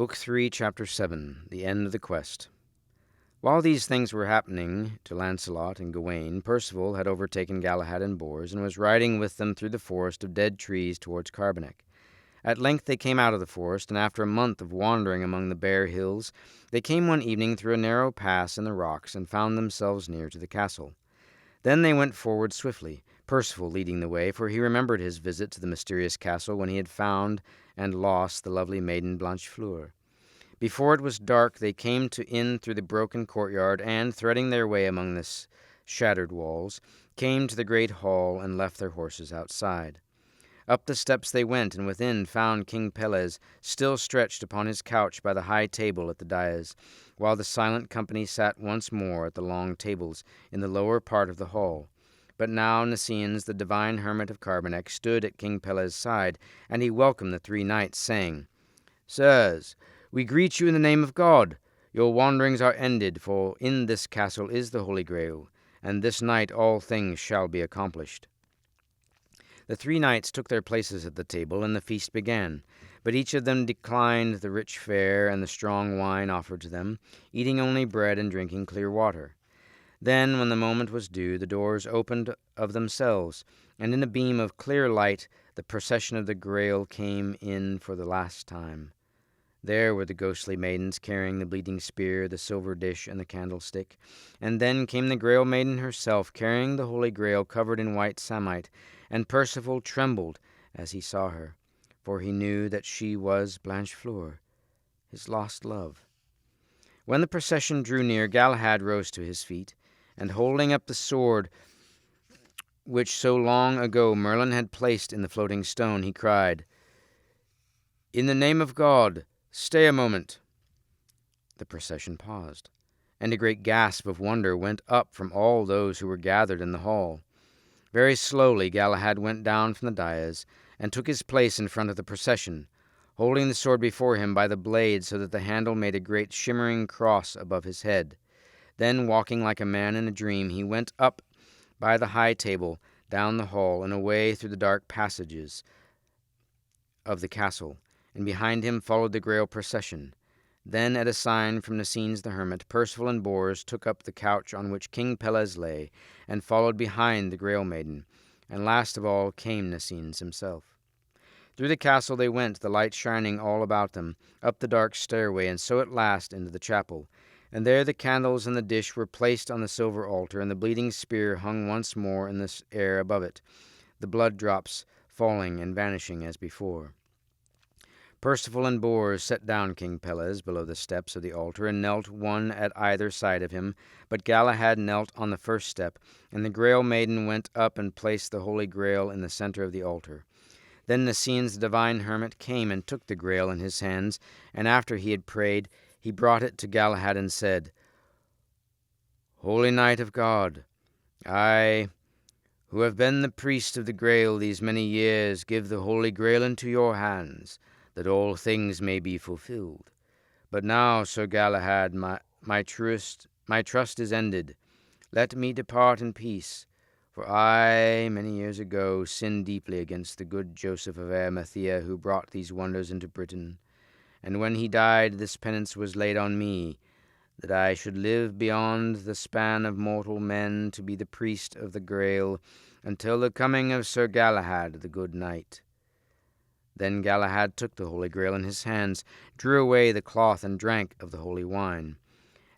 Book 3, Chapter 7, The End of the Quest. While these things were happening to Lancelot and Gawain, Percival had overtaken Galahad and Bors, and was riding with them through the forest of dead trees towards Carbonek. At length they came out of the forest, and after a month of wandering among the bare hills, they came one evening through a narrow pass in the rocks, and found themselves near to the castle. Then they went forward swiftly, Percival leading the way, for he remembered his visit to the mysterious castle when he had found and lost the lovely maiden Blanchefleur. Before it was dark, they came in through the broken courtyard, and, threading their way among the shattered walls, came to the great hall and left their horses outside. Up the steps they went, and within found King Pelles still stretched upon his couch by the high table at the dais, while the silent company sat once more at the long tables in the lower part of the hall. But now Niciens, the divine hermit of Carbonek, stood at King Pelles' side, and he welcomed the three knights, saying, "Sirs, we greet you in the name of God. Your wanderings are ended, for in this castle is the Holy Grail, and this night all things shall be accomplished." The three knights took their places at the table, and the feast began. But each of them declined the rich fare and the strong wine offered to them, eating only bread and drinking clear water. Then, when the moment was due, the doors opened of themselves, and in a beam of clear light the procession of the Grail came in for the last time. There were the ghostly maidens carrying the bleeding spear, the silver dish, and the candlestick. And then came the Grail maiden herself, carrying the Holy Grail covered in white samite, and Percival trembled as he saw her, for he knew that she was Blanchefleur, his lost love. When the procession drew near, Galahad rose to his feet, and holding up the sword which so long ago Merlin had placed in the floating stone, he cried, "In the name of God, stay a moment." The procession paused, and a great gasp of wonder went up from all those who were gathered in the hall. Very slowly Galahad went down from the dais, and took his place in front of the procession, holding the sword before him by the blade so that the handle made a great shimmering cross above his head. Then, walking like a man in a dream, he went up by the high table, down the hall, and away through the dark passages of the castle, and behind him followed the Grail procession. Then, at a sign from Niciens the hermit, Percival and Bors took up the couch on which King Pelles lay, and followed behind the Grail maiden, and last of all came Niciens himself. Through the castle they went, the light shining all about them, up the dark stairway, and so at last into the chapel. And there the candles and the dish were placed on the silver altar, and the bleeding spear hung once more in the air above it, the blood drops falling and vanishing as before. Percival and Bors set down King Pelles below the steps of the altar, and knelt one at either side of him, but Galahad knelt on the first step, and the Grail maiden went up and placed the Holy Grail in the center of the altar. Then Niciens the divine hermit came and took the Grail in his hands, and after he had prayed, he brought it to Galahad and said, "Holy Knight of God, I, who have been the priest of the Grail these many years, give the Holy Grail into your hands, that all things may be fulfilled. But now, Sir Galahad, my trust is ended. Let me depart in peace, for I, many years ago, sinned deeply against the good Joseph of Arimathea, who brought these wonders into Britain. And when he died, this penance was laid on me, that I should live beyond the span of mortal men to be the priest of the Grail, until the coming of Sir Galahad, the good knight." Then Galahad took the Holy Grail in his hands, drew away the cloth, and drank of the holy wine.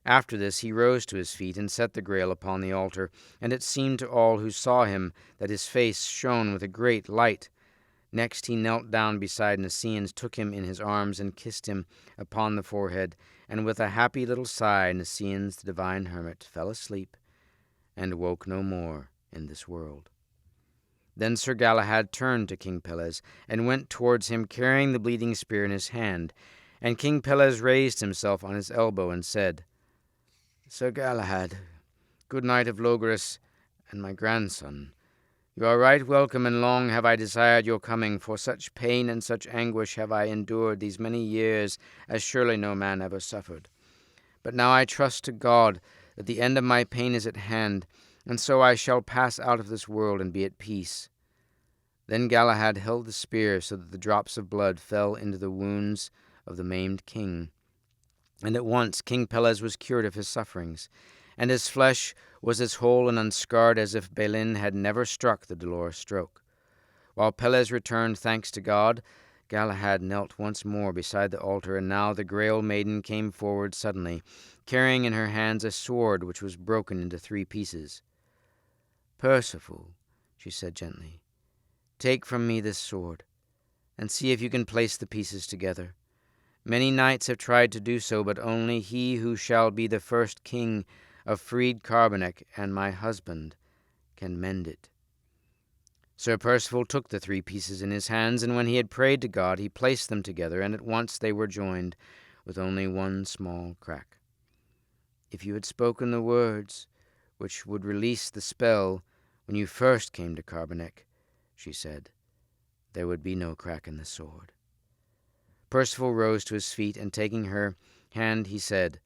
After this he rose to his feet and set the Grail upon the altar, and it seemed to all who saw him that his face shone with a great light. Next he knelt down beside Niciens, took him in his arms, and kissed him upon the forehead, and with a happy little sigh Niciens the divine hermit fell asleep, and woke no more in this world. Then Sir Galahad turned to King Pelles, and went towards him, carrying the bleeding spear in his hand. And King Pelles raised himself on his elbow, and said, "Sir Galahad, good knight of Logres, and my grandson, you are right welcome, and long have I desired your coming, for such pain and such anguish have I endured these many years, as surely no man ever suffered. But now I trust to God that the end of my pain is at hand, and so I shall pass out of this world and be at peace." Then Galahad held the spear so that the drops of blood fell into the wounds of the maimed king. And at once King Pelles was cured of his sufferings, and his flesh was as whole and unscarred as if Balin had never struck the dolorous stroke. While Pelles returned thanks to God, Galahad knelt once more beside the altar, and now the Grail Maiden came forward suddenly, carrying in her hands a sword which was broken into 3 pieces. "Percival," she said gently, "take from me this sword, and see if you can place the pieces together. Many knights have tried to do so, but only he who shall be the first king of freed Carbonek and my husband can mend it." Sir Percival took the 3 pieces in his hands, and when he had prayed to God, he placed them together, and at once they were joined, with only one small crack. "If you had spoken the words which would release the spell when you first came to Carbonek," she said, "there would be no crack in the sword." Percival rose to his feet, and taking her hand, he said,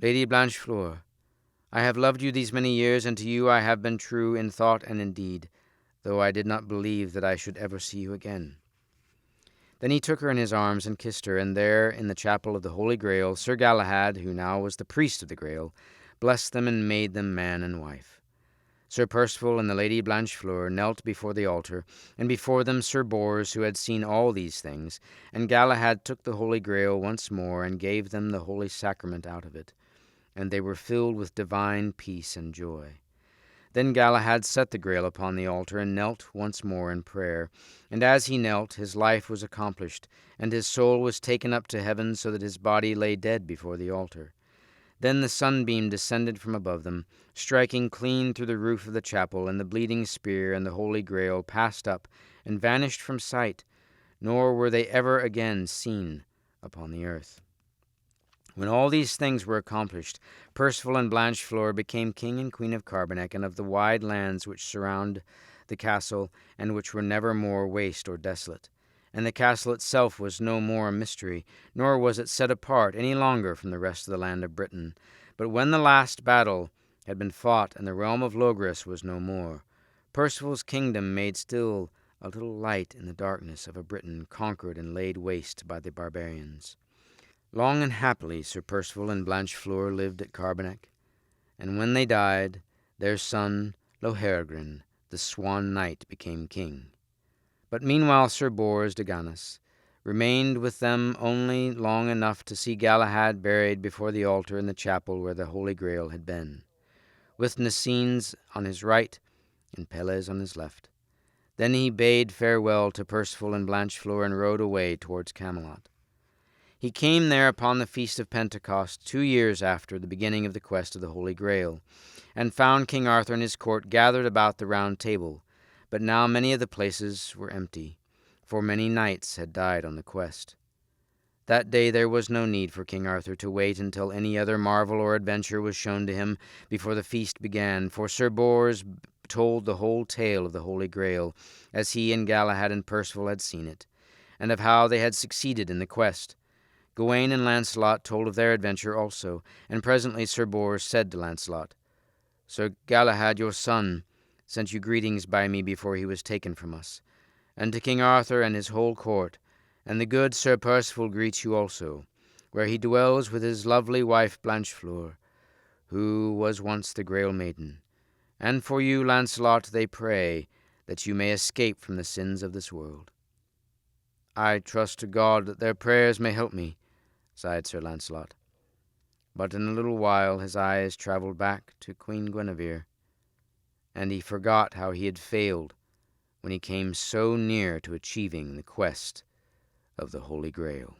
"Lady Blanchefleur, I have loved you these many years, and to you I have been true in thought and in deed, though I did not believe that I should ever see you again." Then he took her in his arms and kissed her, and there, in the chapel of the Holy Grail, Sir Galahad, who now was the priest of the Grail, blessed them and made them man and wife. Sir Percival and the Lady Blanchefleur knelt before the altar, and before them Sir Bors, who had seen all these things, and Galahad took the Holy Grail once more, and gave them the holy sacrament out of it, and they were filled with divine peace and joy. Then Galahad set the Grail upon the altar, and knelt once more in prayer, and as he knelt his life was accomplished, and his soul was taken up to heaven, so that his body lay dead before the altar. Then the sunbeam descended from above them, striking clean through the roof of the chapel, and the bleeding spear and the Holy Grail passed up and vanished from sight, nor were they ever again seen upon the earth. When all these things were accomplished, Percival and Blanchefleur became king and queen of Carbonek, and of the wide lands which surround the castle, and which were never more waste or desolate. And the castle itself was no more a mystery, nor was it set apart any longer from the rest of the land of Britain. But when the last battle had been fought, and the realm of Logres was no more, Percival's kingdom made still a little light in the darkness of a Britain conquered and laid waste by the barbarians. Long and happily Sir Percival and Blanchefleur lived at Carbonek, and when they died, their son Lohengrin, the Swan Knight, became king. But meanwhile Sir Bors de Ganis remained with them only long enough to see Galahad buried before the altar in the chapel where the Holy Grail had been, with Nesines on his right and Pelles on his left. Then he bade farewell to Percival and Blanchefleur and rode away towards Camelot. He came there upon the feast of Pentecost 2 years after the beginning of the quest of the Holy Grail, and found King Arthur and his court gathered about the round table. But now many of the places were empty, for many knights had died on the quest. That day there was no need for King Arthur to wait until any other marvel or adventure was shown to him before the feast began, for Sir Bors told the whole tale of the Holy Grail, as he and Galahad and Percival had seen it, and of how they had succeeded in the quest. Gawain and Lancelot told of their adventure also, and presently Sir Bors said to Lancelot, "Sir Galahad, your son, sent you greetings by me before he was taken from us, and to King Arthur and his whole court, and the good Sir Percival greets you also, where he dwells with his lovely wife Blanchefleur, who was once the Grail Maiden. And for you, Lancelot, they pray that you may escape from the sins of this world." "I trust to God that their prayers may help me," sighed Sir Lancelot. But in a little while his eyes travelled back to Queen Guinevere, and he forgot how he had failed when he came so near to achieving the quest of the Holy Grail.